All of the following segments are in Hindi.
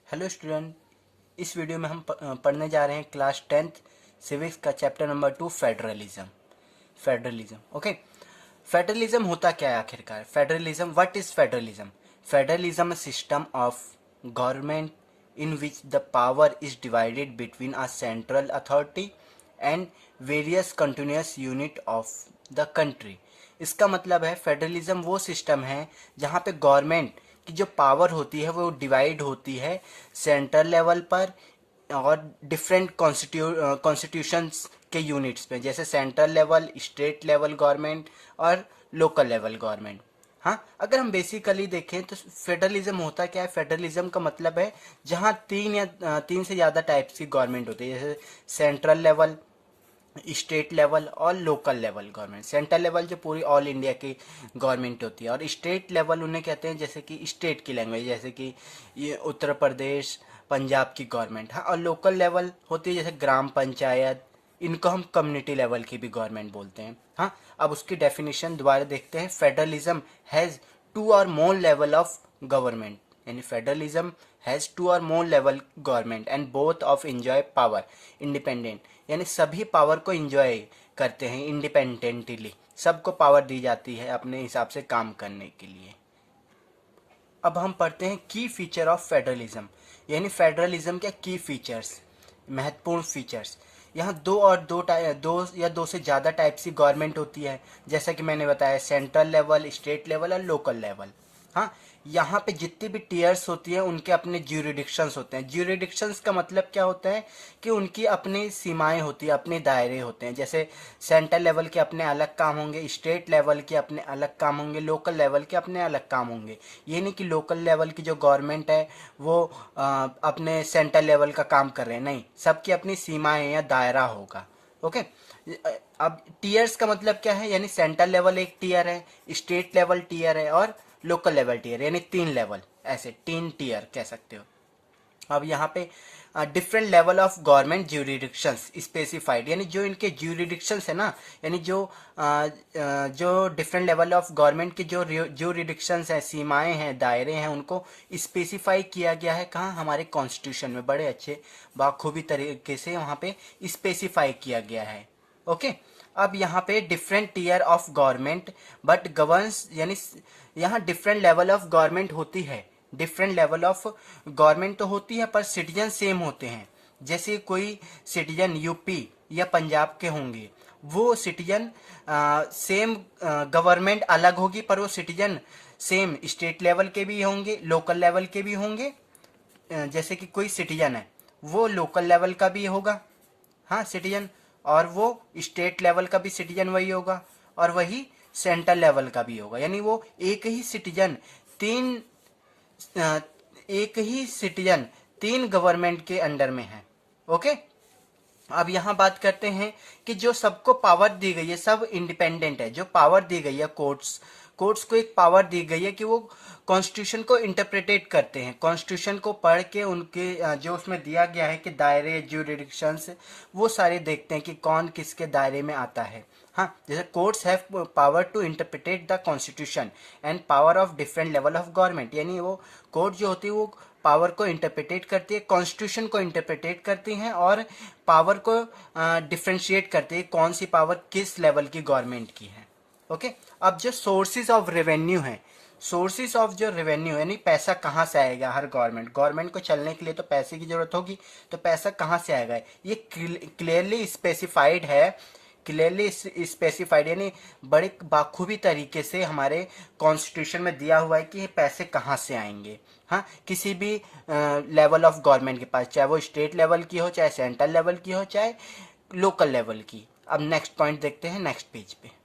Hello student. इस वीडियो में हम पढ़ने जा रहे हैं क्लास 10th सिविक्स का chapter number 2 federalism. Okay, federalism होता क्या है आखिरकार? Federalism, what is federalism? Federalism a system of government in which the power is divided between a central authority and various continuous unit of the country. इसका मतलब है फेडरलिज्म वो सिस्टम है जहाँ पे गवर्नमेंट की जो पावर होती है वो डिवाइड होती है सेंट्रल लेवल पर और डिफरेंट कॉन्स्टिट्यूशंस के यूनिट्स पे, जैसे central level, state level government और लोकल लेवल गवर्नमेंट। हाँ, अगर हम बेसिकली देखें तो फेडरलिज्म होता क्या है? फेडरलिज्म का मतलब है जहाँ तीन से ज़्यादा टाइप्स की गवर्नमेंट होती है, जैसे सेंट्रल लेवल, स्टेट लेवल और local level government. Central level जो पूरी ऑल इंडिया की गवर्नमेंट होती है, और स्टेट लेवल उन्हें कहते हैं जैसे कि स्टेट की लैंग्वेज, जैसे कि ये उत्तर प्रदेश, पंजाब की गवर्नमेंट। हाँ, और लोकल लेवल होती है जैसे ग्राम पंचायत, इनको हम कम्युनिटी लेवल की भी गवर्नमेंट बोलते हैं। हाँ, अब उसकी डेफिनेशन दोबारा देखते हैं। Federalism has two or more level of government, यानी federalism has two or more level government and both of enjoy power independent, यानी सभी पावर को इंजॉय करते हैं इंडिपेंडेंटली, सबको पावर दी जाती है अपने हिसाब से काम करने के लिए। अब हम पढ़ते हैं की फीचर ऑफ फेडरलिज्म, यानी फेडरलिज्म के की फीचर्स, महत्वपूर्ण फीचर्स। यहाँ दो या दो से ज़्यादा टाइप्स की गवर्नमेंट होती है, जैसा कि मैंने बताया, सेंट्रल लेवल, स्टेट लेवल और लोकल लेवल। हाँ, यहाँ पे जितनी भी टीयर्स होती हैं उनके अपने ज्यूरिडिक्शंस होते हैं। ज्यूरिडिक्शंस का मतलब क्या होता है कि उनकी अपनी सीमाएं होती है, अपने दायरे होते हैं। जैसे सेंट्रल लेवल के अपने अलग काम होंगे, स्टेट लेवल के अपने अलग काम होंगे, लोकल लेवल के अपने अलग काम होंगे। ये नहीं कि लोकल लेवल की जो गवर्नमेंट है वो अपने सेंट्रल लेवल का काम कर रहे हैं, नहीं, सबकी अपनी सीमाएं या दायरा होगा। ओके, अब टीयर्स का मतलब क्या है? यानी सेंट्रल लेवल एक टीयर है, स्टेट लेवल टीयर है और लोकल लेवल टीयर, यानी 3 लेवल, ऐसे 3 टीयर कह सकते हो। अब यहाँ पे different level of government jurisdictions specified, यानी जो इनके ज्यूरिडिक्शंस है ना, यानी जो डिफरेंट लेवल ऑफ गवर्नमेंट की जो ज्यूरिडिक्शंस हैं, सीमाएं हैं, दायरे हैं, उनको स्पेसिफाई किया गया है। कहाँ? हमारे कॉन्स्टिट्यूशन में बड़े अच्छे बाखूबी तरीके से वहाँ पे स्पेसिफाई किया गया है। ओके, अब यहाँ पे different tier of government but governs, यानी यहाँ डिफरेंट लेवल ऑफ गवर्नमेंट होती है। डिफरेंट लेवल ऑफ गवर्नमेंट तो होती है पर सिटीजन सेम होते हैं। जैसे कोई सिटीजन यूपी या पंजाब के होंगे, वो सिटीजन सेम, गवर्नमेंट अलग होगी पर वो सिटीजन सेम स्टेट लेवल के भी होंगे, लोकल लेवल के भी होंगे। जैसे कि कोई सिटीजन है वो लोकल लेवल का भी होगा, हाँ सिटीजन, और वो स्टेट लेवल का भी सिटीजन वही होगा और वही सेंट्रल लेवल का भी होगा। यानी वो तीन एक ही सिटीजन 3 गवर्नमेंट के अंडर में है। ओके, अब यहाँ बात करते हैं कि जो सबको पावर दी गई है सब इंडिपेंडेंट है। जो पावर दी गई है, कोर्ट्स को एक पावर दी गई है कि वो कॉन्स्टिट्यूशन को इंटरप्रेटेट करते हैं। कॉन्स्टिट्यूशन को पढ़ के उनके जो उसमें दिया गया है कि दायरे, ज्यूरिडिक्शंस, वो सारे देखते हैं कि कौन किसके दायरे में आता है। हाँ, जैसे courts have power to interpret the constitution and power of different level of government, यानी वो कोर्ट जो होती है वो पावर को इंटरप्रिटेट करती है, कॉन्स्टिट्यूशन को इंटरप्रिटेट करती हैं और पावर को डिफ्रेंशिएट करती है, कौन सी पावर किस लेवल की गवर्नमेंट की है। ओके, अब जो सोर्सेज ऑफ रेवेन्यू है, सोर्सेज ऑफ जो रेवेन्यू यानी पैसा कहाँ से आएगा, हर गवर्नमेंट को चलने के लिए तो पैसे की जरूरत होगी, तो पैसा कहाँ से आएगा ये क्लियरली स्पेसिफाइड, यानी बड़े बाखूबी तरीके से हमारे कॉन्स्टिट्यूशन में दिया हुआ है कि ये पैसे कहाँ से आएंगे। हाँ, किसी भी लेवल ऑफ गवर्नमेंट के पास, चाहे वो स्टेट लेवल की हो, चाहे सेंट्रल लेवल की हो, चाहे लोकल लेवल की। अब नेक्स्ट पॉइंट देखते हैं नेक्स्ट पेज पे।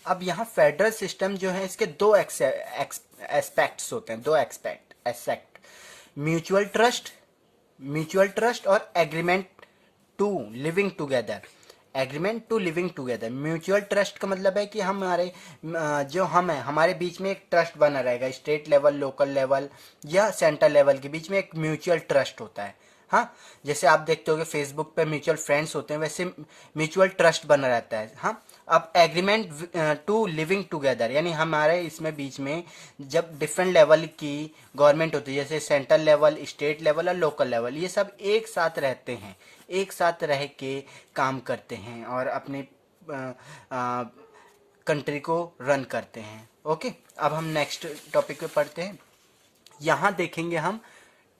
अब यहाँ फेडरल सिस्टम जो है इसके दो एस्पेक्ट्स होते हैं, दो एस्पेक्ट, म्यूचुअल ट्रस्ट और to living together agreement to living together. Mutual trust का मतलब है कि हमारे जो हम हैं हमारे बीच में एक ट्रस्ट बना रहेगा, स्टेट लेवल, लोकल लेवल या सेंट्रल लेवल के बीच में एक म्यूचुअल ट्रस्ट होता है। हाँ, जैसे आप देखते होगे फेसबुक पे म्यूचुअल फ्रेंड्स होते हैं, वैसे म्यूचुअल ट्रस्ट बना रहता है। हाँ, अब एग्रीमेंट टू लिविंग टुगेदर, यानी हमारे इसमें बीच में जब डिफरेंट लेवल की गवर्नमेंट होती है, जैसे सेंट्रल लेवल, स्टेट लेवल और लोकल लेवल, ये सब एक साथ रहते हैं, एक साथ रह के काम करते हैं और अपने कंट्री को रन करते हैं। ओके, अब हम नेक्स्ट टॉपिक पे पढ़ते हैं। यहाँ देखेंगे हम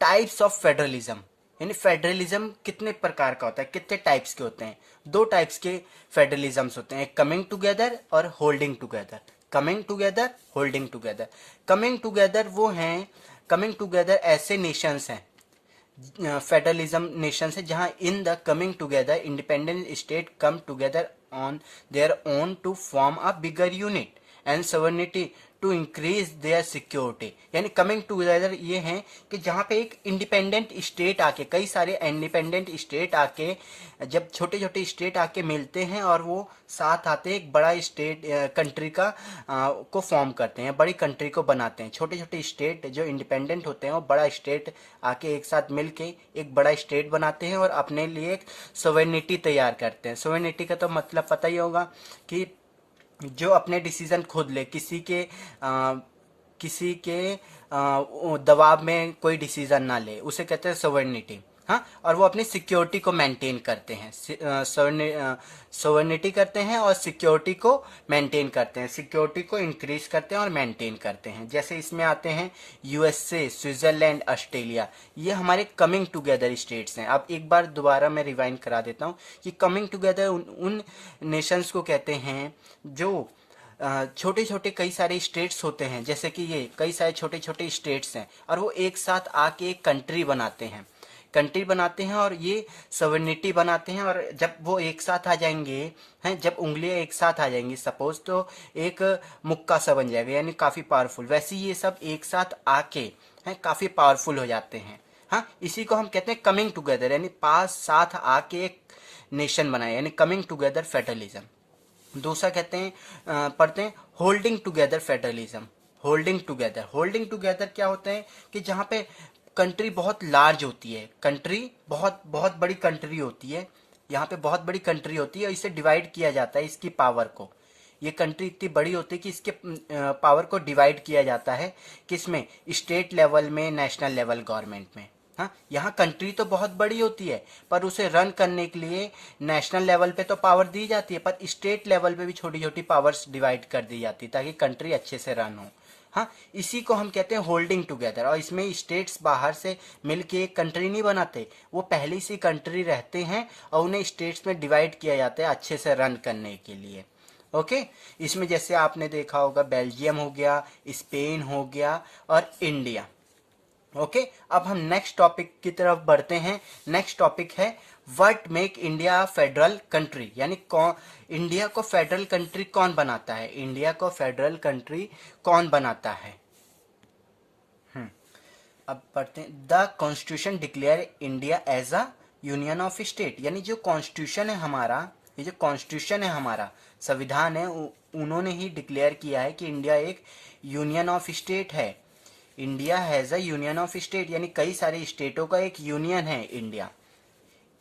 टाइप्स ऑफ फेडरलिज्म, यानी फेडरलिज्म कितने प्रकार का होता है, कितने टाइप्स के होते हैं। दो टाइप्स के फेडरलिज्म्स होते हैं, कमिंग टुगेदर और holding together. Coming together, holding together. Coming together वो हैं, कमिंग टुगेदर ऐसे नेशंस हैं, फेडरलिज्म नेशंस है जहां in the coming together independent state come together on their own to form a bigger unit and sovereignty to increase their security. यानी कमिंग टुगेदर ये हैं कि जहाँ पे एक इंडिपेंडेंट स्टेट आके, कई सारे इंडिपेंडेंट स्टेट आके, जब छोटे छोटे स्टेट आके मिलते हैं और वो साथ आते हैं, एक बड़ा स्टेट कंट्री का को फॉर्म करते हैं, बड़ी कंट्री को बनाते हैं। छोटे छोटे स्टेट जो इंडिपेंडेंट होते हैं वो बड़ा स्टेट आके एक साथ मिल के एक बड़ा स्टेट बनाते हैं और अपने लिए एक सोवेनिटी तैयार करते हैं। सोवेनिटी का तो मतलब पता ही होगा कि जो अपने डिसीजन खुद ले, किसी के दबाव में कोई डिसीजन ना ले, उसे कहते हैं सोवर्निटी। हाँ, और वो अपनी सिक्योरिटी को मेंटेन करते हैं, सोवर्निटी करते हैं और सिक्योरिटी को मेंटेन करते हैं, सिक्योरिटी को इंक्रीज करते हैं और मेंटेन करते हैं। जैसे इसमें आते हैं यूएसए, स्विट्जरलैंड, ऑस्ट्रेलिया, ये हमारे कमिंग टुगेदर स्टेट्स हैं। अब एक बार दोबारा मैं रिवाइंड करा देता हूँ कि कमिंग टुगेदर उन नेशंस को कहते हैं जो छोटे छोटे कई सारे स्टेट्स होते हैं, जैसे कि ये कई सारे छोटे छोटे स्टेट्स हैं और वो एक साथ आके एक कंट्री बनाते हैं, और ये सवर्निटी बनाते हैं। और जब वो एक साथ आ जाएंगे, हैं, जब उंगलियां एक साथ आ जाएंगी सपोज, तो एक मुक्का सा बन जाएगा, यानी काफ़ी पावरफुल। वैसे ये सब एक साथ आके हैं काफ़ी पावरफुल हो जाते हैं। हाँ, इसी को हम कहते हैं कमिंग टुगेदर, यानी पास साथ आके एक नेशन बनाए, यानी कमिंग टुगेदर फेडरलिज्म। दूसरा कहते हैं पढ़ते हैं holding together federalism. Holding together क्या होते हैं कि जहाँ पे कंट्री बहुत लार्ज होती है, कंट्री बहुत बहुत बड़ी कंट्री होती है, यहाँ पे बहुत बड़ी कंट्री होती है और इसे डिवाइड किया जाता है, इसकी पावर को। ये कंट्री इतनी बड़ी होती है कि इसके पावर को डिवाइड किया जाता है, किसमें, स्टेट लेवल में, नेशनल लेवल गवर्नमेंट में। हाँ, यहाँ कंट्री तो बहुत बड़ी होती है पर उसे रन करने के लिए नेशनल लेवल पे तो पावर दी जाती है, पर स्टेट लेवल पे भी छोटी छोटी पावर्स डिवाइड कर दी जाती है ताकि कंट्री अच्छे से रन हो। हाँ, इसी को हम कहते हैं होल्डिंग टुगेदर। और इसमें स्टेट्स बाहर से मिलके एक कंट्री नहीं बनाते, वो पहली सी कंट्री रहते हैं और उन्हें स्टेट्स में डिवाइड किया जाता है अच्छे से रन करने के लिए। ओके, इसमें जैसे आपने देखा होगा बेल्जियम हो गया, स्पेन हो गया और इंडिया। ओके, अब हम नेक्स्ट टॉपिक की तरफ बढ़ते हैं। नेक्स्ट टॉपिक है what make India federal country, यानी कौन इंडिया को फेडरल कंट्री कौन बनाता है, इंडिया को फेडरल कंट्री कौन बनाता है। अब पढ़ते हैं the constitution declare India as a union of state, यानी जो कॉन्स्टिट्यूशन है हमारा, ये जो कॉन्स्टिट्यूशन है हमारा, संविधान है, उन्होंने ही डिक्लेयर किया है कि इंडिया एक यूनियन ऑफ स्टेट है। India has a union of state, यानी कई सारे स्टेटों का एक यूनियन है इंडिया,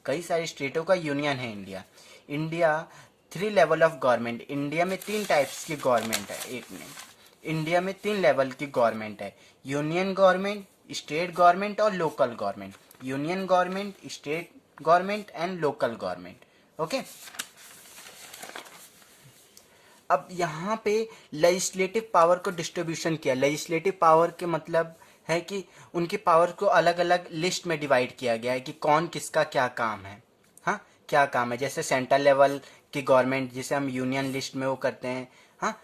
कई सारे स्टेटों का यूनियन है India. India 3 level of government, India में 3 टाइप्स की गवर्नमेंट है। एक मिनट, इंडिया में 3 लेवल की गवर्नमेंट है, यूनियन गवर्नमेंट, स्टेट गवर्नमेंट और local government. Union government, state government and local government. Okay, अब यहाँ पे लेजिस्लेटिव पावर को डिस्ट्रीब्यूशन किया। लेजिस्लेटिव पावर के मतलब है कि उनकी पावर को अलग अलग लिस्ट में डिवाइड किया गया है कि कौन किसका क्या काम है। हाँ, क्या काम है, जैसे सेंट्रल लेवल की गवर्नमेंट जिसे हम यूनियन लिस्ट में वो करते हैं। हाँ,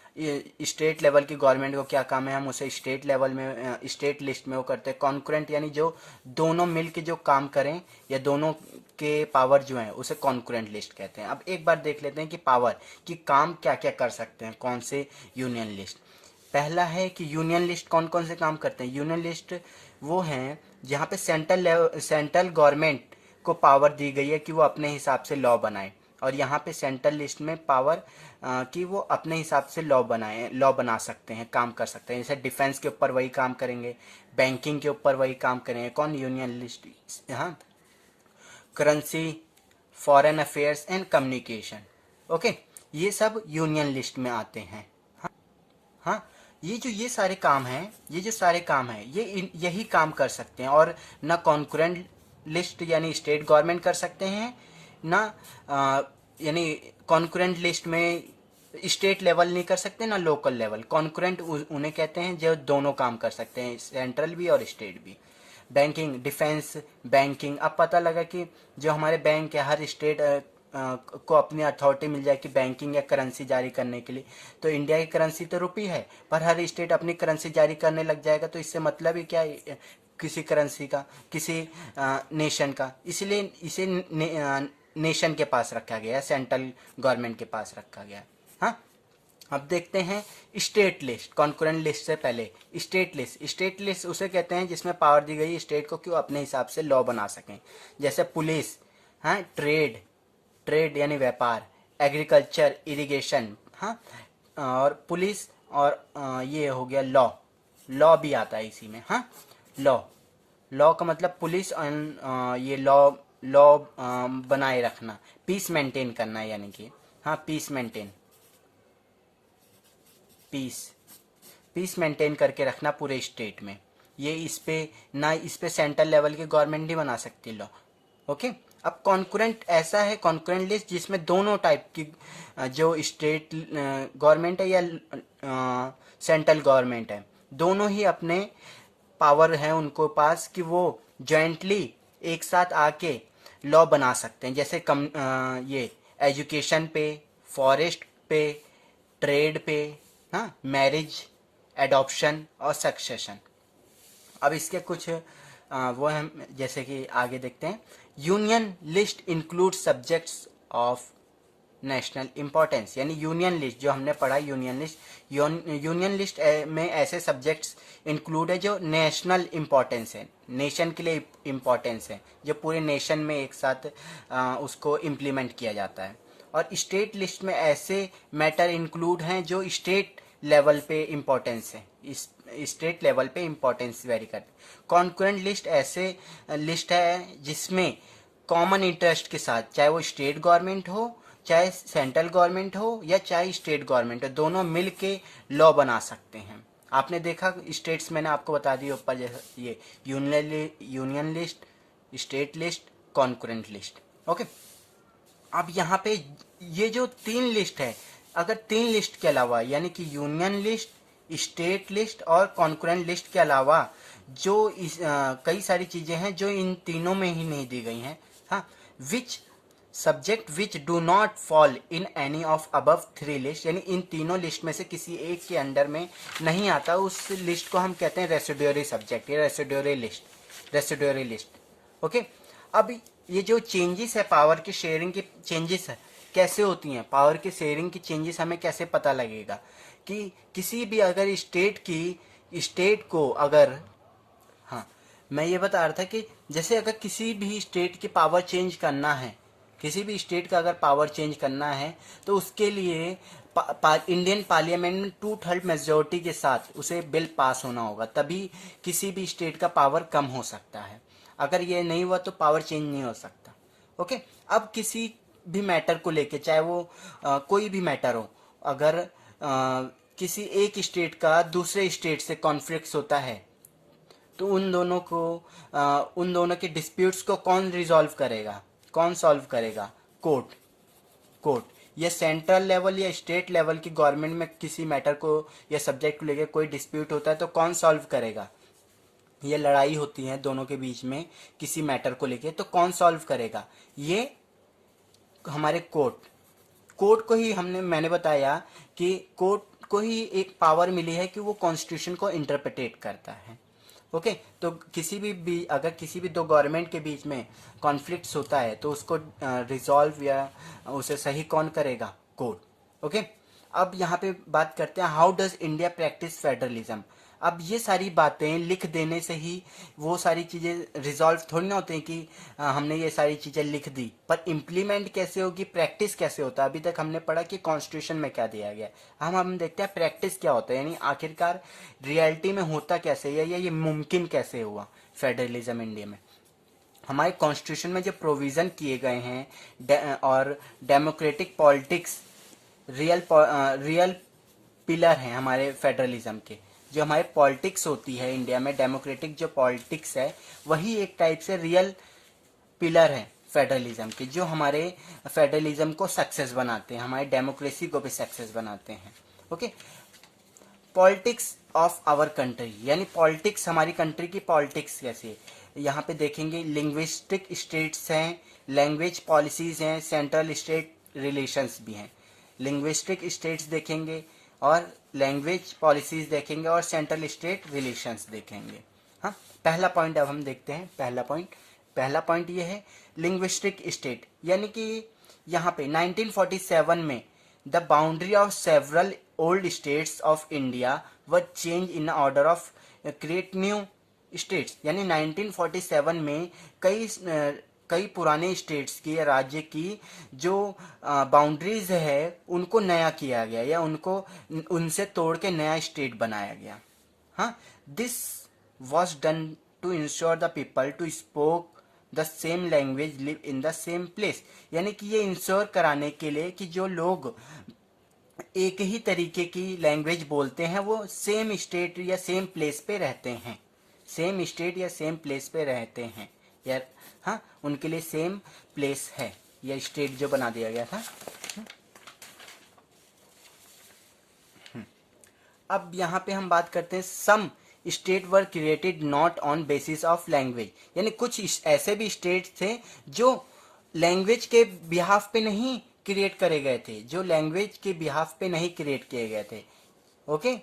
स्टेट लेवल की गवर्नमेंट को क्या काम है, हम उसे स्टेट लेवल में, स्टेट लिस्ट में वो करते हैं। कॉन्करेंट यानी जो दोनों मिल के जो काम करें या दोनों के पावर जो है उसे कॉन्करेंट लिस्ट कहते हैं। अब एक बार देख लेते हैं कि पावर की काम क्या क्या कर सकते हैं कौन से यूनियन लिस्ट। पहला है कि यूनियन लिस्ट कौन कौन से काम करते हैं। यूनियन लिस्ट वो हैं जहाँ पे सेंट्रल गवर्नमेंट को पावर दी गई है कि वो अपने हिसाब से लॉ बनाए, और यहाँ पे सेंट्रल लिस्ट में पावर कि वो अपने हिसाब से लॉ बना सकते हैं, काम कर सकते हैं। जैसे डिफेंस के ऊपर वही काम करेंगे, बैंकिंग के ऊपर वही काम करेंगे, कौन, यूनियन लिस्ट। हाँ, currency, foreign affairs and communication. Okay, ये सब यूनियन लिस्ट में आते हैं। हाँ, ये सारे काम हैं, ये जो सारे काम हैं यही काम कर सकते हैं, और ना कॉन्करेंट लिस्ट यानी स्टेट गवर्नमेंट कर सकते हैं, ना यानी कॉन्करेंट लिस्ट में स्टेट लेवल नहीं कर सकते, ना लोकल लेवल। कॉन्करेंट उन्हें कहते हैं जो दोनों काम कर सकते हैं, सेंट्रल भी और स्टेट भी। बैंकिंग, डिफेंस, बैंकिंग, अब पता लगा कि जो हमारे बैंक है, हर स्टेट को अपनी अथॉरिटी मिल जाए कि बैंकिंग या करेंसी जारी करने के लिए। तो इंडिया की करेंसी तो रुपी है, पर हर स्टेट अपनी करेंसी जारी करने लग जाएगा, तो इससे मतलब ही क्या है किसी करेंसी का, किसी नेशन का। इसलिए इसे नेशन के पास रखा गया है, सेंट्रल गवर्नमेंट के पास रखा गया है। हाँ, अब देखते हैं स्टेट लिस्ट। कॉन्करेंट लिस्ट से पहले स्टेट लिस्ट। स्टेट लिस्ट उसे कहते हैं जिसमें पावर दी गई स्टेट को कि वो अपने हिसाब से लॉ बना सकें, जैसे पुलिस, हाँ, ट्रेड, ट्रेड यानी व्यापार, एग्रीकल्चर, इरिगेशन, हाँ, और पुलिस, और ये हो गया लॉ। लॉ भी आता है इसी में। हाँ, लॉ, लॉ का मतलब पुलिस और ये लॉ, लॉ बनाए रखना, पीस मेंटेन करना, यानी कि हाँ, peace maintain, peace, peace maintain करके रखना पूरे स्टेट में। ये इस पे सेंट्रल लेवल की गवर्नमेंट नहीं बना सकती लॉ। ओके, अब कॉन्करेंट ऐसा है, कॉन्करेंट लिस्ट जिसमें दोनों टाइप की जो स्टेट गवर्नमेंट है या सेंट्रल गवर्नमेंट है, दोनों ही अपने पावर है उनको पास कि वो जॉइंटली एक साथ आके लॉ बना सकते हैं, जैसे ये एजुकेशन पे, फॉरेस्ट पे, ट्रेड पे, हाँ, मैरिज, एडॉप्शन और सक्सेशन। अब इसके कुछ वो हम जैसे कि आगे देखते हैं। Union list include subjects of national importance, यानी यूनियन लिस्ट जो हमने पढ़ा, यूनियन लिस्ट, यूनियन लिस्ट में ऐसे सब्जेक्ट्स इंक्लूड है जो नेशनल इंपॉर्टेंस है, नेशन के लिए इंपॉर्टेंस है, जो पूरे नेशन में एक साथ उसको इम्प्लीमेंट किया जाता है। और स्टेट लिस्ट में ऐसे मैटर इंक्लूड हैं जो स्टेट लेवल पे इम्पोर्टेंस है, इस स्टेट लेवल पे इम्पोर्टेंस वेरी करते। कॉन्करेंट लिस्ट ऐसे लिस्ट है जिसमें कॉमन इंटरेस्ट के साथ, चाहे वो स्टेट गवर्नमेंट हो, चाहे सेंट्रल गवर्नमेंट हो, या चाहे स्टेट गवर्नमेंट हो, दोनों मिल के लॉ बना सकते हैं। आपने देखा स्टेट्स, मैंने आपको बता दिया ऊपर, जैसे ये union list, state list, concurrent list. Okay, अब यहाँ पे ये जो तीन लिस्ट है, अगर तीन लिस्ट के अलावा यानी कि यूनियन लिस्ट, स्टेट लिस्ट और कॉन्करेंट लिस्ट के अलावा जो कई सारी चीजें हैं जो इन तीनों में ही नहीं दी गई हैं। हाँ, which subject which do not fall in any of above three list, यानी इन तीनों लिस्ट में से किसी एक के अंडर में नहीं आता, उस लिस्ट को हम कहते हैं रेसिड्यूरी सब्जेक्ट या residuary list, residuary list. Okay, अब ये जो चेंजेस है, पावर की शेयरिंग की चेंजेस है, कैसे होती हैं, पावर की शेयरिंग की चेंजेस हमें कैसे पता लगेगा कि किसी भी अगर स्टेट को अगर, हाँ, मैं ये बता रहा था कि जैसे अगर किसी भी स्टेट की पावर चेंज करना है, किसी भी स्टेट का अगर पावर चेंज करना है, तो उसके लिए इंडियन पार्लियामेंट में 2/3 मेजोरिटी के साथ उसे बिल पास होना होगा, तभी किसी भी स्टेट का पावर कम हो सकता है। अगर ये नहीं हुआ तो पावर चेंज नहीं हो सकता। ओके, अब किसी भी मैटर को लेके, चाहे वो कोई भी मैटर हो, अगर किसी एक स्टेट का दूसरे स्टेट से कॉन्फ्लिक्ट होता है, तो उन दोनों के डिस्प्यूट्स को कौन रिजॉल्व करेगा, कौन सॉल्व करेगा? कोर्ट। कोर्ट, ये सेंट्रल लेवल या स्टेट लेवल की गवर्नमेंट में किसी मैटर को या सब्जेक्ट को लेकर कोई डिस्प्यूट होता है तो कौन सॉल्व करेगा? ये लड़ाई होती है दोनों के बीच में किसी मैटर को लेके, तो कौन सॉल्व करेगा? ये हमारे कोर्ट। कोर्ट को ही मैंने बताया कि कोर्ट को ही एक पावर मिली है कि वो कॉन्स्टिट्यूशन को इंटरप्रेटेट करता है। ओके, तो अगर किसी भी दो गवर्नमेंट के बीच में कॉन्फ्लिक्ट्स होता है तो उसको रिजॉल्व या उसे सही कौन करेगा? कोर्ट। ओके, अब यहाँ पे बात करते हैं how does India practice federalism. अब ये सारी बातें लिख देने से ही वो सारी चीज़ें रिजॉल्व थोड़ी ना होते हैं कि हमने ये सारी चीज़ें लिख दी, पर इम्प्लीमेंट कैसे होगी, प्रैक्टिस कैसे होता है। अभी तक हमने पढ़ा कि कॉन्स्टिट्यूशन में क्या दिया गया, हम देखते हैं प्रैक्टिस क्या होता है, यानी आखिरकार रियलिटी में होता कैसे है या ये मुमकिन कैसे हुआ फेडरलिज्म इंडिया में। हमारे कॉन्स्टिट्यूशन में जो प्रोविज़न किए गए हैं और डेमोक्रेटिक पॉलिटिक्स रियल पिलर हैं हमारे फेडरलिज्म के। जो हमारे पॉलिटिक्स होती है इंडिया में, डेमोक्रेटिक जो पॉलिटिक्स है, वही एक टाइप से रियल पिलर है फेडरलिज्म के, जो हमारे फेडरलिज्म को सक्सेस बनाते हैं, हमारे डेमोक्रेसी को भी सक्सेस बनाते हैं। Okay, politics of our country, यानी पॉलिटिक्स, हमारी कंट्री की पॉलिटिक्स कैसी है, यहाँ पे देखेंगे। लिंग्विस्टिक स्टेट्स हैं, लैंग्वेज पॉलिसीज हैं, सेंट्रल स्टेट रिलेशंस भी हैं। लिंग्विस्टिक स्टेट्स देखेंगे और लैंग्वेज पॉलिसीज देखेंगे और सेंट्रल स्टेट रिलेशंस देखेंगे। हाँ, पहला पॉइंट अब हम देखते हैं। पहला पॉइंट ये है लिंग्विस्टिक स्टेट, यानी कि यहाँ पे 1947 में the boundary of several old states of India were change in order of create new states, यानी 1947 में कई पुराने स्टेट्स की या राज्य की जो बाउंड्रीज है उनको नया किया गया, या उनसे तोड़ के नया स्टेट बनाया गया। हाँ, this was done to ensure the people to spoke the same language live in the same place, यानी कि ये इंश्योर कराने के लिए कि जो लोग एक ही तरीके की लैंग्वेज बोलते हैं वो सेम स्टेट या सेम प्लेस पे रहते हैं, सेम स्टेट या सेम प्लेस पे रहते हैं यार। हाँ, उनके लिए सेम प्लेस है, या स्टेट जो बना दिया गया था। अब यहाँ पे हम बात करते हैं some state were created not on basis of language, यानी कुछ ऐसे भी स्टेट थे जो लैंग्वेज के बिहाफ पे नहीं क्रिएट करे गए थे, जो लैंग्वेज के बिहाफ पे नहीं क्रिएट किए गए थे। Okay,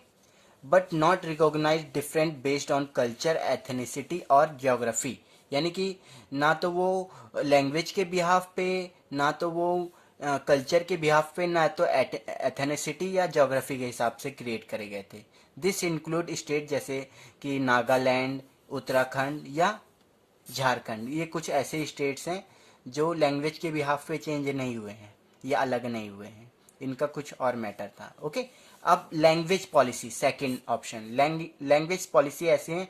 but not recognise different based on culture, ethnicity और ज्योग्राफी, यानी कि ना तो वो लैंग्वेज के बिहाफ पे, ना तो वो कल्चर के बिहाफ पे, ना तो एथनिसिटी या ज्योग्राफी के हिसाब से क्रिएट करे गए थे। दिस इंक्लूड स्टेट जैसे कि नागालैंड, उत्तराखंड या झारखंड, ये कुछ ऐसे स्टेट्स हैं जो लैंग्वेज के बिहाफ पे चेंज नहीं हुए हैं या अलग नहीं हुए हैं, इनका कुछ और मैटर था। ओके, अब language policy, second option, language policy ऐसे हैं।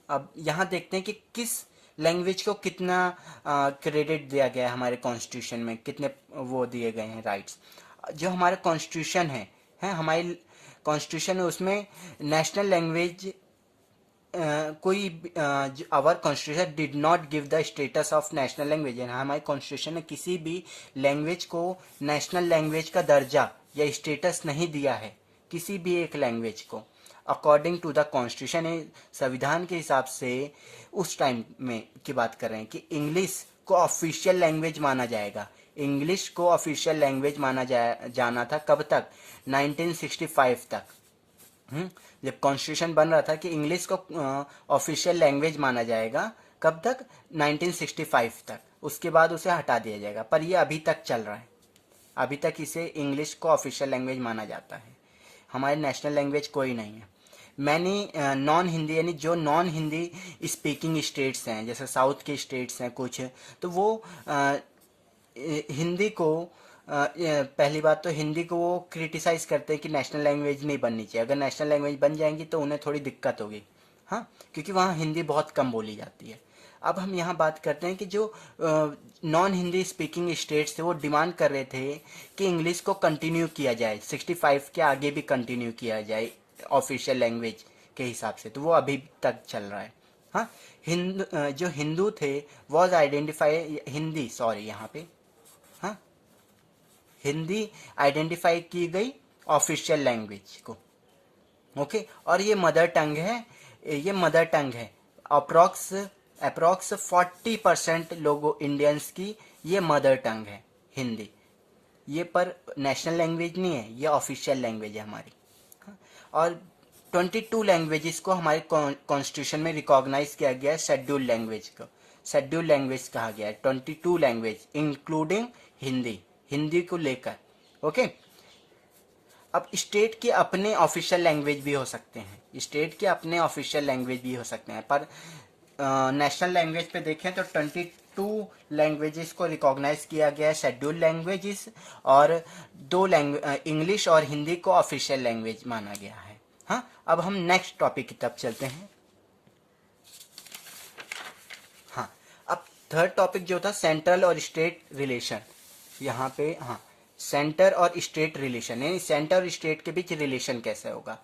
अब यहाँ देखते हैं कि किस लैंग्वेज को कितना क्रेडिट दिया गया है हमारे कॉन्स्टिट्यूशन में, कितने वो दिए गए हैं राइट्स। जो हमारे कॉन्स्टिट्यूशन है हमारी कॉन्स्टिट्यूशन है, उसमें नेशनल लैंग्वेज कोई our constitution did not give the status of national language, हमारे कॉन्स्टिट्यूशन ने किसी भी लैंग्वेज को नेशनल लैंग्वेज का दर्जा या स्टेटस नहीं दिया है, किसी भी एक लैंग्वेज को। अकॉर्डिंग टू द कॉन्स्टिट्यूशन, संविधान के हिसाब से उस टाइम में की बात कर रहे हैं कि इंग्लिश को ऑफिशियल लैंग्वेज माना जाएगा। इंग्लिश को ऑफिशियल लैंग्वेज माना जाना था कब तक? 1965 तक। जब कॉन्स्टिट्यूशन बन रहा था कि इंग्लिश को ऑफिशियल लैंग्वेज माना जाएगा, कब तक? 1965 तक। उसके बाद उसे हटा दिया जाएगा, पर ये अभी तक चल रहा है, अभी तक इसे इंग्लिश को ऑफिशियल लैंग्वेज माना जाता है। हमारे नेशनल लैंग्वेज कोई नहीं है। मैनी नॉन हिंदी, यानी जो नॉन हिंदी स्पीकिंग स्टेट्स हैं, जैसे साउथ के स्टेट्स हैं कुछ, तो वो हिंदी को पहली बात तो हिंदी को वो क्रिटिसाइज करते हैं कि नेशनल लैंग्वेज नहीं बननी चाहिए। अगर नेशनल लैंग्वेज बन जाएंगी तो उन्हें थोड़ी दिक्कत होगी, हाँ, क्योंकि वहाँ हिंदी बहुत कम बोली जाती है। अब हम यहाँ बात करते हैं कि जो नॉन हिंदी स्पीकिंग स्टेट्स थे वो डिमांड कर रहे थे कि इंग्लिश को कंटिन्यू किया जाए, 65 के आगे भी कंटिन्यू किया जाए ऑफिशियल लैंग्वेज के हिसाब से, तो वो अभी तक चल रहा है। हाँ, जो हिंदू थे वॉज आइडेंटिफाई हिंदी, सॉरी यहाँ पे, हाँ, हिंदी आइडेंटिफाई की गई ऑफिशियल लैंग्वेज को। ओके, और ये मदर टंग है, ये मदर टंग है। अप्रॉक्स 40% लोगों इंडियंस की ये मदर टंग है हिंदी। ये पर नेशनल लैंग्वेज नहीं है, ये ऑफिशियल लैंग्वेज है हमारी। और 22 लैंग्वेजेस को हमारे कॉन्स्टिट्यूशन में रिकॉग्नाइज किया गया है, शेड्यूल लैंग्वेज को शेड्यूल लैंग्वेज कहा गया है। 22 लैंग्वेज इंक्लूडिंग हिंदी, हिंदी को लेकर। ओके, अब स्टेट के अपने ऑफिशियल लैंग्वेज भी हो सकते हैं, स्टेट के अपने ऑफिशियल लैंग्वेज भी हो सकते हैं, पर नेशनल लैंग्वेज पे देखें तो 22 लैंग्वेजेस को रिकॉग्नाइज किया गया है शेड्यूल लैंग्वेजेस, और 2 लैंग्वेज इंग्लिश और हिंदी को ऑफिशियल लैंग्वेज माना गया है। हाँ, अब हम नेक्स्ट टॉपिक की तरफ चलते हैं। हाँ, अब थर्ड टॉपिक जो था सेंट्रल और स्टेट रिलेशन, यहाँ पे हाँ सेंटर और स्टेट रिलेशन, यानी सेंटर और स्टेट के बीच रिलेशन कैसे होगा।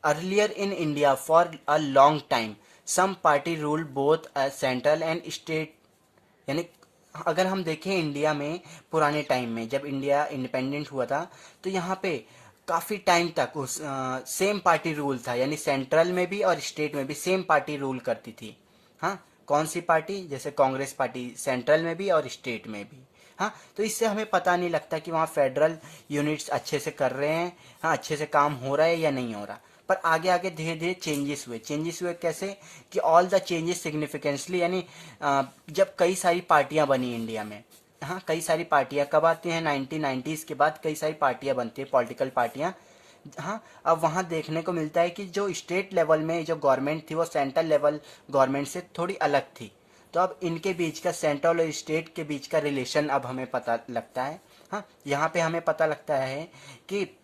Earlier in India for a long time some party rule both central and state, यानी अगर हम देखें इंडिया में पुराने टाइम में जब इंडिया इंडिपेंडेंट हुआ था तो यहाँ पे काफ़ी टाइम तक उस सेम पार्टी रूल था, यानी सेंट्रल में भी और स्टेट में भी सेम पार्टी रूल करती थी। हाँ, कौन सी पार्टी, जैसे कांग्रेस पार्टी सेंट्रल में भी और स्टेट में भी। हाँ, तो इससे हमें पता नहीं लगता कि वहाँ फेडरल यूनिट्स अच्छे से कर रहे हैं, हाँ अच्छे से काम हो रहा है या नहीं हो रहा। पर आगे आगे धीरे धीरे चेंजेस हुए कैसे कि ऑल द चेंजेस सिग्निफिकेंटली, यानी जब कई सारी पार्टियां बनी इंडिया में। हाँ, कई सारी पार्टियां कब आती हैं, 1990s के बाद कई सारी पार्टियां बनती हैं, पॉलिटिकल पार्टियां। हाँ, अब वहाँ देखने को मिलता है कि जो स्टेट लेवल में जो गवर्नमेंट थी वो सेंट्रल लेवल गवर्नमेंट से थोड़ी अलग थी। तो अब इनके बीच का, सेंट्रल और स्टेट के बीच का रिलेशन अब हमें पता लगता है। हाँ, यहाँ पे हमें पता लगता है कि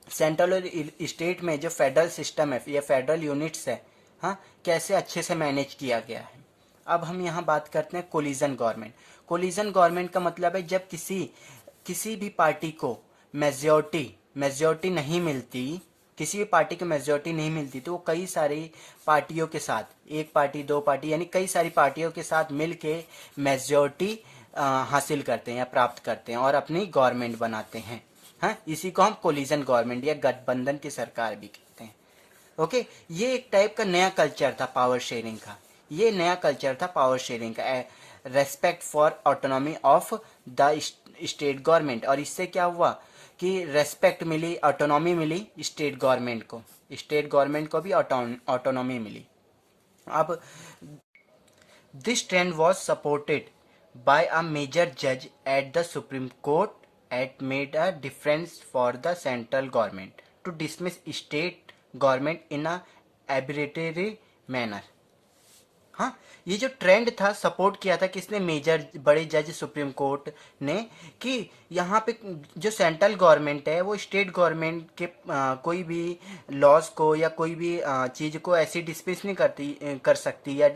सेंट्रल और स्टेट में जो फेडरल सिस्टम है या फेडरल यूनिट्स है, हाँ कैसे अच्छे से मैनेज किया गया है। अब हम यहाँ बात करते हैं कोलिजन गवर्नमेंट। कोलिजन गवर्नमेंट का मतलब है जब किसी भी पार्टी को मेजोरिटी नहीं मिलती, किसी भी पार्टी को मेजोरिटी नहीं मिलती तो वो कई सारी पार्टियों के साथ, एक पार्टी दो पार्टी यानी कई सारी पार्टियों के साथ मिलके मेजोरिटी हासिल करते हैं या प्राप्त करते हैं और अपनी गवर्नमेंट बनाते हैं। हाँ, इसी को हम कोलिजन गवर्नमेंट या गठबंधन की सरकार भी कहते हैं। ओके, ये एक टाइप का नया कल्चर था पावर शेयरिंग का, ये नया कल्चर था पावर शेयरिंग का, respect for autonomy of the state government. और इससे क्या हुआ कि रेस्पेक्ट मिली, ऑटोनॉमी मिली स्टेट गवर्नमेंट को भी ऑटोनॉमी मिली। अब this trend was supported by a major जज at the Supreme Court it made a difference for the central government to dismiss state government in a arbitrary manner। हाँ, ये जो ट्रेंड था सपोर्ट किया था किसने, मेजर बड़े जज सुप्रीम कोर्ट ने, कि यहाँ पे जो सेंट्रल गवर्नमेंट है वो स्टेट गवर्नमेंट के कोई भी लॉज को या कोई भी चीज़ को ऐसी डिसमिस नहीं कर सकती या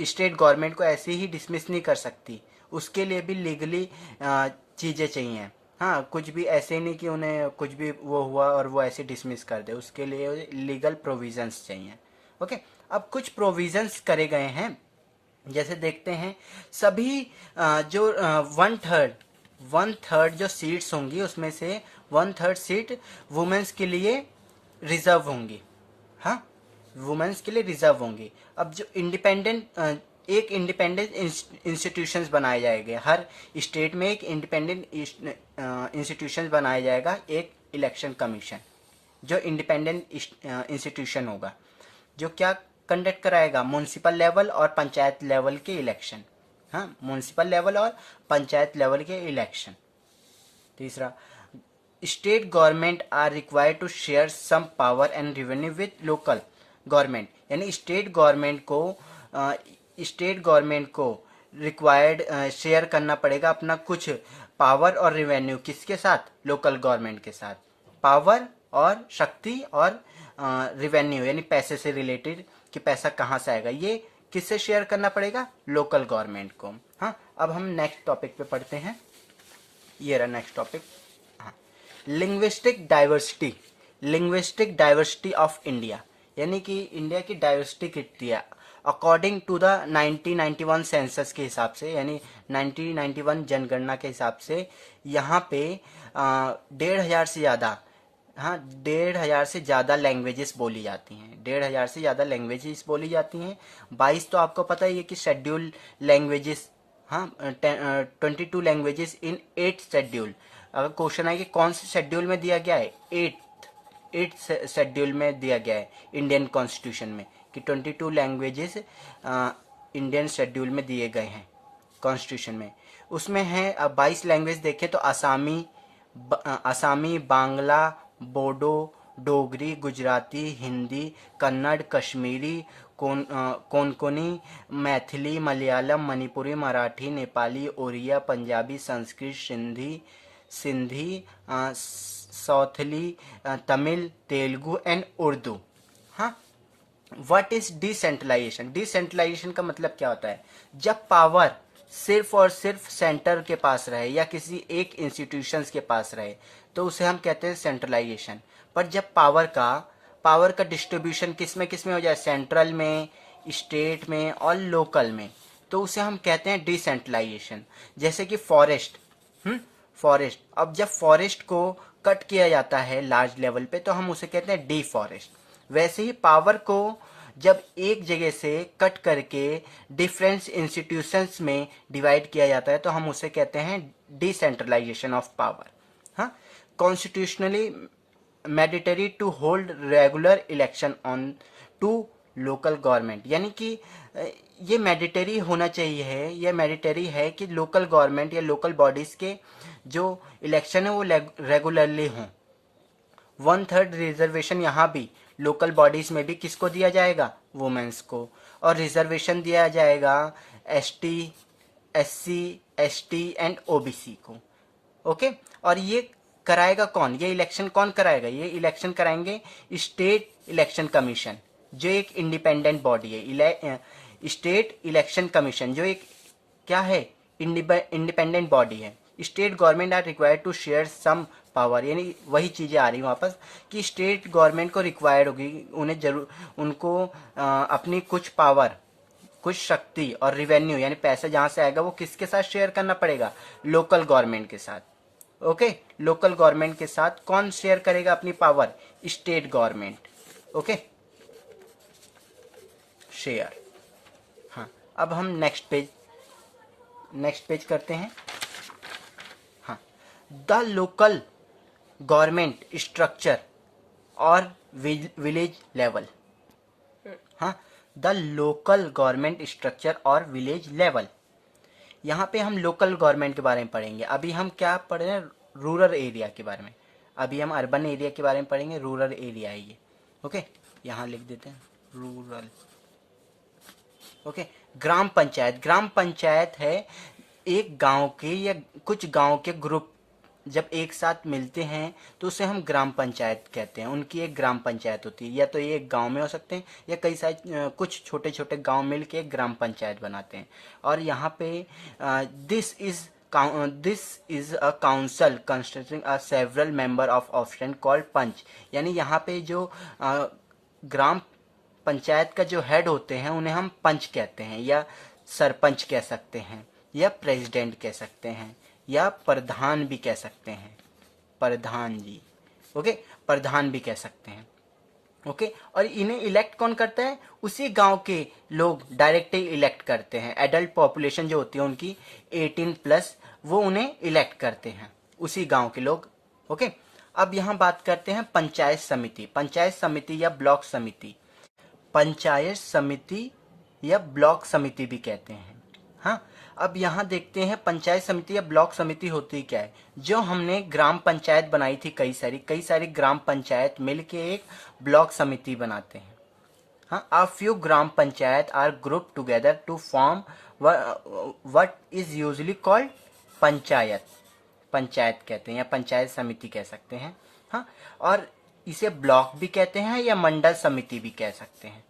स्टेट गवर्नमेंट को ऐसे ही डिसमिस नहीं कर सकती, उसके लिए भी लीगली चीज़ें चाहिए। हाँ, कुछ भी ऐसे नहीं कि उन्हें कुछ भी वो हुआ और वो ऐसे डिसमिस कर दे, उसके लिए लीगल प्रोविजंस चाहिए। ओके, अब कुछ प्रोविजंस करे गए हैं, जैसे देखते हैं सभी जो वन थर्ड जो सीट्स होंगी उसमें से वन थर्ड सीट वुमेन्स के लिए रिजर्व होंगी। हाँ, वुमेन्स के लिए रिजर्व होंगी। अब जो एक इंडिपेंडेंट इंस्टीट्यूशंस बनाए जाएंगे, हर स्टेट में एक इंडिपेंडेंट इंस्टीट्यूशन बनाया जाएगा, एक इलेक्शन कमीशन जो इंडिपेंडेंट इंस्टीट्यूशन होगा, जो क्या कंडक्ट कराएगा, म्युनिसिपल लेवल और पंचायत लेवल के इलेक्शन। हाँ, म्युनिसिपल लेवल और पंचायत लेवल के इलेक्शन। तीसरा, state government are required to share some power and revenue with local government, यानी स्टेट गवर्नमेंट को रिक्वायर्ड शेयर करना पड़ेगा अपना कुछ पावर और रेवेन्यू, किसके साथ, लोकल गवर्नमेंट के साथ। पावर और शक्ति और रेवेन्यू यानी पैसे से रिलेटेड कि पैसा कहाँ से आएगा, ये किससे शेयर करना पड़ेगा, लोकल गवर्नमेंट को। हाँ, अब हम नेक्स्ट टॉपिक पे पढ़ते हैं, ये रहा नेक्स्ट टॉपिक। हाँ, लिंग्विस्टिक डाइवर्सिटी ऑफ इंडिया, यानी कि इंडिया की डाइवर्सिटी कितनी है अकॉर्डिंग टू द 1991 सेंसस के हिसाब से, यानी 1991 जनगणना के हिसाब से यहाँ पे 1,500 से ज़्यादा, हाँ 1,500 से ज़्यादा लैंग्वेजेस बोली जाती हैं, 1,500 से ज़्यादा लैंग्वेजेस बोली जाती हैं। 22 तो आपको पता ही है कि शेड्यूल लैंग्वेजेस, हाँ 22 लैंग्वेजेस इन 8 शेड्यूल। अगर क्वेश्चन है कि कौन से शेड्यूल में दिया गया है, 8 शेड्यूल में दिया गया है इंडियन कॉन्स्टिट्यूशन में कि 22 लैंग्वेजेस इंडियन शेड्यूल में दिए गए हैं कॉन्स्टिट्यूशन में। उसमें है, अब 22 लैंग्वेज देखें तो आसामी, बांग्ला, बोडो, डोगरी, गुजराती, हिंदी, कन्नड़, कश्मीरी, कोंकणी, मैथिली, मलयालम, मणिपुरी, मराठी, नेपाली, ओरिया, पंजाबी, संस्कृत, सिंधी, सौथली, तमिल, तेलुगु एंड उर्दू। हाँ, व्हाट इज डिसेंट्रलाइजेशन? डिसेंट्रलाइजेशन का मतलब क्या होता है, जब पावर सिर्फ और सिर्फ सेंटर के पास रहे या किसी एक इंस्टीट्यूशंस के पास रहे तो उसे हम कहते हैं सेंट्रलाइजेशन। पर जब पावर का डिस्ट्रीब्यूशन किस में हो जाए, सेंट्रल में, स्टेट में और लोकल में, तो उसे हम कहते हैं डिसेंट्रलाइजेशन। जैसे कि फॉरेस्ट, अब जब फॉरेस्ट को कट किया जाता है लार्ज लेवल पे तो हम उसे कहते हैं डीफॉरेस्ट। वैसे ही पावर को जब एक जगह से कट करके डिफरेंट इंस्टीट्यूशंस में डिवाइड किया जाता है तो हम उसे कहते हैं डिसेंट्रलाइजेशन ऑफ पावर। हाँ, constitutionally mandatory to hold regular election on to local government, यानी कि ये मैंडेटरी होना चाहिए है, ये मैंडेटरी है कि लोकल गवर्नमेंट या लोकल बॉडीज के जो इलेक्शन है वो रेगुलरली हों। 1/3 रिजर्वेशन यहाँ भी लोकल बॉडीज में भी किसको दिया जाएगा, वुमेन्स को, और रिजर्वेशन दिया जाएगा ST, SC, ST and OBC को। ओके, और ये कराएगा कौन, ये इलेक्शन कौन कराएगा, ये इलेक्शन कराएंगे स्टेट इलेक्शन कमीशन, जो एक इंडिपेंडेंट बॉडी है। स्टेट इलेक्शन कमीशन जो एक क्या है, इंडिपेंडेंट बॉडी है। State government are required to share some power, यानी वही चीज़ें आ रही वापस कि स्टेट गवर्नमेंट को रिक्वायर्ड होगी, उन्हें जरूर उनको अपनी कुछ पावर, कुछ शक्ति और रिवेन्यू यानी पैसा जहाँ से आएगा वो किसके साथ शेयर करना पड़ेगा, लोकल गवर्नमेंट के साथ। ओके, लोकल गवर्नमेंट के साथ कौन शेयर करेगा अपनी power, state government. Okay, share. हाँ, अब हम नेक्स्ट पेज करते हैं। हाँ, द लोकल गवर्नमेंट स्ट्रक्चर और विलेज लेवल। हाँ, द लोकल गवर्नमेंट स्ट्रक्चर और विलेज लेवल। यहाँ पे हम लोकल गवर्नमेंट के बारे में पढ़ेंगे। अभी हम क्या पढ़ रहे हैं, रूरल एरिया के बारे में। अभी हम अर्बन एरिया के बारे में पढ़ेंगे, रूरल एरिया है ये। ओके, यहाँ लिख देते हैं रूरल। ओके, ग्राम पंचायत है एक गांव के या कुछ गांव के ग्रुप जब एक साथ मिलते हैं तो उसे हम ग्राम पंचायत कहते हैं। उनकी एक ग्राम पंचायत होती है, या तो ये एक गांव में हो सकते हैं या कई सारे कुछ छोटे छोटे गांव मिल के एक ग्राम पंचायत बनाते हैं। और यहाँ पे this is a council constituting a several member of office called panch, यानी यहाँ पे जो ग्राम पंचायत का जो हेड होते हैं उन्हें हम पंच कहते हैं, या सरपंच कह सकते हैं, या प्रेसिडेंट कह सकते हैं, या प्रधान भी कह सकते हैं, प्रधान जी। ओके, प्रधान भी कह सकते हैं। ओके, और इन्हें इलेक्ट कौन करता है, उसी गांव के लोग डायरेक्ट ही इलेक्ट करते हैं। एडल्ट पॉपुलेशन जो होती है उनकी 18+, वो उन्हें इलेक्ट करते हैं, उसी गांव के लोग। ओके, अब यहाँ बात करते हैं पंचायत समिति या ब्लॉक समिति। पंचायत समिति या ब्लॉक समिति भी कहते हैं। हाँ, अब यहाँ देखते हैं पंचायत समिति या ब्लॉक समिति होती क्या है। जो हमने ग्राम पंचायत बनाई थी, कई सारी ग्राम पंचायत मिलके एक ब्लॉक समिति बनाते हैं। हाँ, a few gram panchayat are group together to form what is usually called panchayat कहते हैं या पंचायत समिति कह सकते हैं। हाँ, और इसे ब्लॉक भी कहते हैं या मंडल समिति भी कह सकते हैं।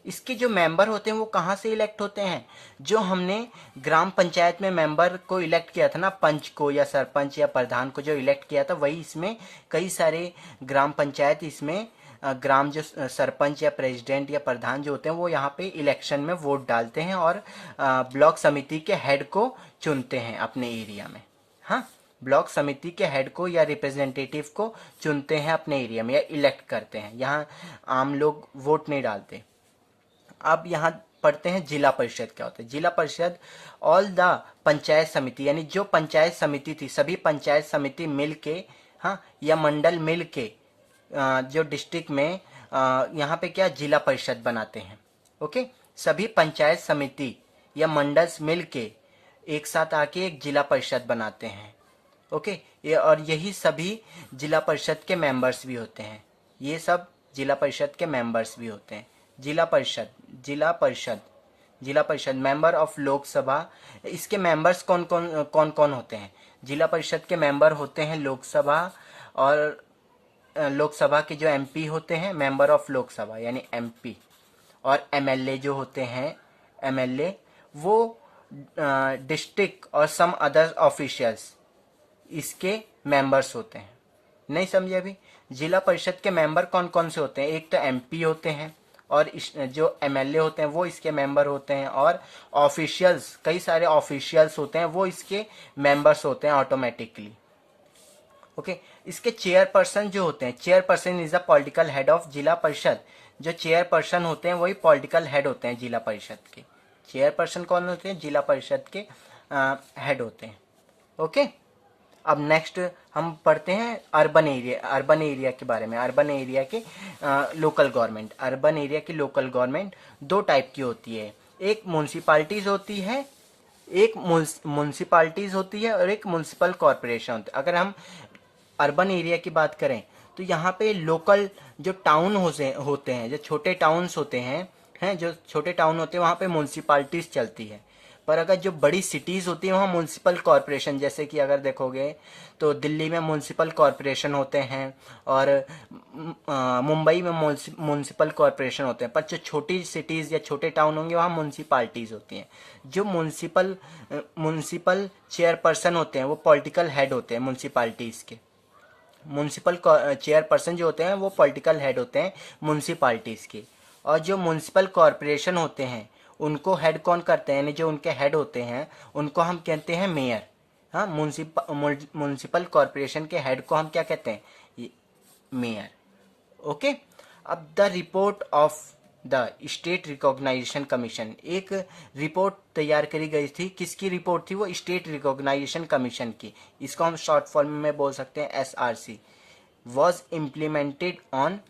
इसके जो मेंबर होते हैं वो कहाँ से इलेक्ट होते हैं, जो हमने ग्राम पंचायत में मेंबर को इलेक्ट किया था ना, पंच को या सरपंच या प्रधान को जो इलेक्ट किया था, वही इसमें कई सारे ग्राम पंचायत इसमें ग्राम जो सरपंच या प्रेसिडेंट या प्रधान जो होते हैं वो यहाँ पे इलेक्शन में वोट डालते हैं और ब्लॉक समिति के हेड को चुनते हैं अपने एरिया में। हाँ, ब्लॉक समिति के हेड को या रिप्रेजेंटेटिव को चुनते हैं अपने एरिया में या इलेक्ट करते हैं। यहाँ आम लोग वोट नहीं डालते। अब यहाँ पढ़ते हैं जिला परिषद क्या होता है। जिला परिषद ऑल द पंचायत समिति, यानी जो पंचायत समिति थी, सभी पंचायत समिति मिल के, हाँ, या मंडल मिल के जो डिस्ट्रिक्ट में यहाँ पे क्या जिला परिषद बनाते हैं। ओके, सभी पंचायत समिति या मंडल्स मिल के एक साथ आके एक जिला परिषद बनाते हैं। ओके, ये और यही सभी जिला परिषद के मेंबर्स भी होते हैं। ये सब जिला परिषद के मेंबर्स भी होते हैं। जिला परिषद मेंबर ऑफ लोकसभा। इसके मेंबर्स कौन कौन होते हैं। जिला परिषद के मेंबर होते हैं लोकसभा, और लोकसभा के जो एमपी होते हैं मेंबर ऑफ लोकसभा यानी एमपी, और एमएलए जो होते हैं एमएलए वो डिस्ट्रिक्ट और सम अदर ऑफिशियल्स इसके मेंबर्स होते हैं। नहीं समझे अभी? जिला परिषद के मेंबर कौन कौन से होते हैं? एक तो एमपी होते हैं और जो एमएलए होते हैं वो इसके मेंबर होते हैं, और ऑफिशियल्स, कई सारे ऑफिशियल्स होते हैं वो इसके मेंबर्स होते हैं ऑटोमेटिकली। ओके, इसके चेयरपर्सन जो होते हैं, chairperson is the political head of जिला परिषद। जो चेयरपर्सन होते हैं वही पॉलिटिकल हेड होते हैं जिला परिषद के। चेयरपर्सन कौन होते हैं? जिला परिषद के हेड होते हैं। ओके, अब नेक्स्ट हम पढ़ते हैं अर्बन एरिया के बारे में। अर्बन एरिया के लोकल गवर्नमेंट। अर्बन एरिया की लोकल गवर्नमेंट दो टाइप की होती है। एक म्यूनसिपालिटीज होती है, और एक म्यूनसिपल कॉरपोरेशन होती है। अगर हम अर्बन एरिया की बात करें तो यहाँ पे लोकल जो टाउन होते हैं, जो छोटे टाउन्स होते हैं जो छोटे टाउन होते हैं वहाँ पे म्यूनसिपालिटीज चलती है। पर अगर जो बड़ी सिटीज़ होती हैं वहाँ म्यूनसिपल कॉरपोरेशन, जैसे कि अगर देखोगे तो दिल्ली में म्यूनसिपल कॉरपोरेशन होते हैं और मुंबई में म्यूनसिपल कॉरपोरेशन होते हैं। पर जो छोटी सिटीज़ या छोटे टाउन होंगे वहाँ म्यूनसिपालिटीज़ होती हैं। जो म्यूनसिपल चेयरपर्सन होते हैं वो पॉलिटिकल हेड होते हैं म्यूनसिपालिटीज़ के। म्यूनसिपल चेयरपर्सन जो होते हैं वो पॉलिटिकल हेड होते हैं म्यूनसिपालिटीज़ के। और जो म्यूनसिपल कॉरपोरेशन होते हैं उनको हेड कौन करते हैं, यानी जो उनके हेड होते हैं उनको हम कहते हैं मेयर। हाँ, म्यूनसिपल कॉरपोरेशन के हेड को हम क्या कहते हैं? मेयर। ओके, अब the report of the state recognisation commission. एक रिपोर्ट तैयार करी गई थी। किसकी रिपोर्ट थी वो? स्टेट रिकॉग्नाइजेशन कमीशन की। इसको हम शॉर्ट फॉर्म में बोल सकते हैं SRC। वॉज इम्प्लीमेंटेड ऑन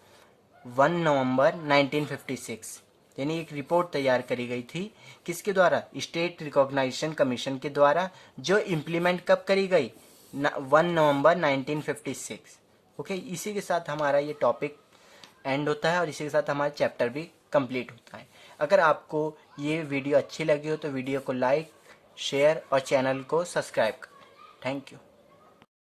1 नवंबर 1956। यानी एक रिपोर्ट तैयार करी गई थी किसके द्वारा? स्टेट रिकॉग्नाइजेशन कमीशन के द्वारा, जो इम्प्लीमेंट कब करी गई? 1 नवंबर 1956। ओके, इसी के साथ हमारा ये टॉपिक एंड होता है और इसी के साथ हमारा चैप्टर भी कंप्लीट होता है। अगर आपको ये वीडियो अच्छी लगी हो तो वीडियो को लाइक, शेयर और चैनल को सब्सक्राइब करें। Thank you.